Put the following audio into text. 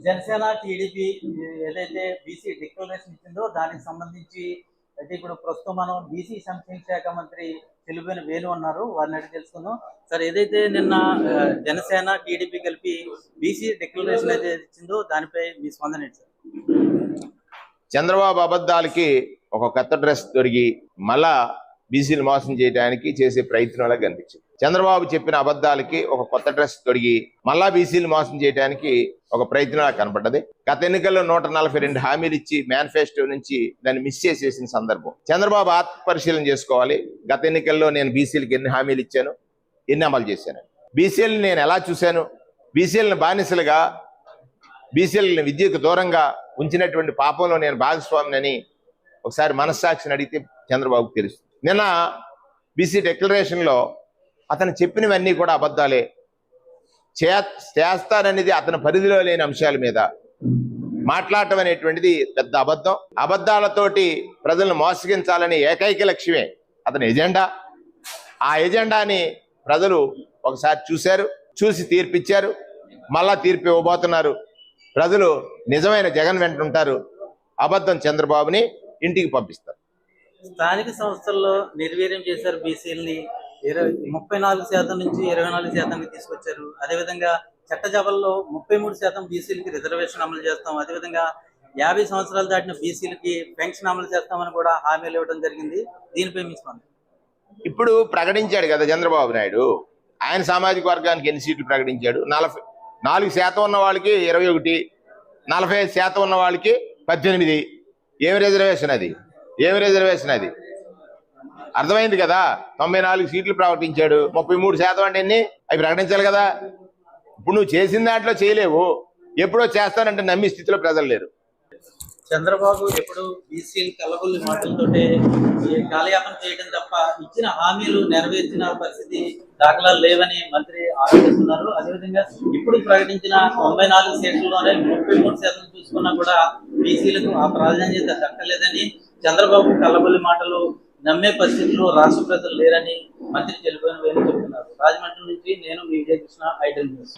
Janasena TDP ఏదైతే BC declaration ఇచ్చిందో దానికి సంబంధించి అయితే ఇప్పుడు ప్రస్తుతం మనం బీసీ సంక్షేమ శాఖ మంత్రి చెల్లుబోయిన వేణు ఉన్నారు, వారిని అడిగి తెలుసుకుందాం. సార్, ఏదైతే నిన్న జనసేన టీడీపీ కలిపి బీసీ డిక్లరేషన్ అయితే ఇచ్చిందో దానిపై మీ స్పందన ఏంటి సార్? చంద్రబాబు అబద్ధాలకి ఒక కొత్త డ్రెస్ దొరికి మళ్ళా బీసీలు మోసం చేయడానికి చేసే ప్రయత్నంలా కనిపించింది. చంద్రబాబు చెప్పిన అబద్ధాలకి ఒక కొత్త డ్రెస్ తొడిగి మళ్ళా బీసీలు మోసం చేయడానికి ఒక ప్రయత్నంలా కనపడ్డది. గత ఎన్నికల్లో 142 హామీలు ఇచ్చి మేనిఫెస్టో నుంచి దాన్ని మిస్ చేసేసిన సందర్భం. చంద్రబాబు ఆత్మ పరిశీలన చేసుకోవాలి. గత ఎన్నికల్లో నేను బీసీలకు ఎన్ని హామీలు ఇచ్చాను, ఎన్ని అమలు చేశాను, బీసీలను నేను ఎలా చూశాను, బీసీలను బానిసలుగా, బీసీలను విద్యకు దూరంగా ఉంచినటువంటి పాపంలో నేను భాగస్వామినని ఒకసారి మనస్సాక్షిని అడిగితే చంద్రబాబుకు తెలుస్తుంది. నిన్న బీసీ డిక్లరేషన్లో అతను చెప్పినవన్నీ కూడా అబద్ధాలే. చేస్తారనేది అతని పరిధిలో లేని అంశాల మీద మాట్లాడటం అనేటువంటిది పెద్ద అబద్ధం. అబద్ధాలతోటి ప్రజలను మోసగించాలని ఏకైక లక్ష్యమే అతని ఎజెండా. ఆ ఎజెండాని ప్రజలు ఒకసారి చూశారు, చూసి తీర్పిచ్చారు, మళ్ళా తీర్పు ఇవ్వబోతున్నారు. ప్రజలు నిజమైన జగన్ వెంట ఉంటారు, అబద్ధం చంద్రబాబుని ఇంటికి పంపిస్తారు. స్థానిక సంస్థల్లో నిర్వీర్యం చేశారు, బీసీలని 34% నుంచి 24% తీసుకొచ్చారు. అదేవిధంగా చట్టసభల్లో 33% బీసీలకి రిజర్వేషన్ అమలు చేస్తాం, అదేవిధంగా 50 సంవత్సరాలు దాటిన బీసీలకి పెన్షన్ అమలు చేస్తామని కూడా హామీలు ఇవ్వడం జరిగింది. దీనిపై మీ స్పందన? ఇప్పుడు ప్రకటించాడు కదా చంద్రబాబు నాయుడు, ఆయన సామాజిక వర్గానికి ఎన్ని సీట్లు ప్రకటించాడు? 4% ఉన్న వాళ్ళకి 21, 45% ఉన్న వాళ్ళకి 18. ఏమి రిజర్వేషన్ అది? ఏమి రిజర్వేషన్ అది? అర్థమైంది కదా. 94 సీట్లు ప్రకటించాడు, 33% అంటే ఎన్ని? అవి ప్రకటించాలి కదా. ఇప్పుడు నువ్వు చేసిన దాంట్లో చేయలేవు, ఎప్పుడో చేస్తానంటే నమ్మి స్థితిలో ప్రజలు లేరు. చంద్రబాబు ఎప్పుడు బీసీలు కలబుల్లి మాటలతోటే కాలయాపన చేయడం తప్ప ఇచ్చిన హామీలు నెరవేర్చిన పరిస్థితి దాఖలాలు లేవని మంత్రి ఆరోపిస్తున్నారు. అదేవిధంగా ఇప్పుడు ప్రకటించిన 94 సీట్లలోనే 33% చూసుకున్నా కూడా బీసీలకు ఆ ప్రాధాన్యత దక్కలేదని, చంద్రబాబు కల్లబుల్లి మాటలు నమ్మే పరిస్థితుల్లో రాష్ట్ర ప్రజలు లేరని మంత్రి చెల్లిపోయిన వేలు చెబుతున్నారు. రాజమండ్రి నుంచి నేను మీ విజయకృష్ణ, ఐ డ్రీమ్ న్యూస్.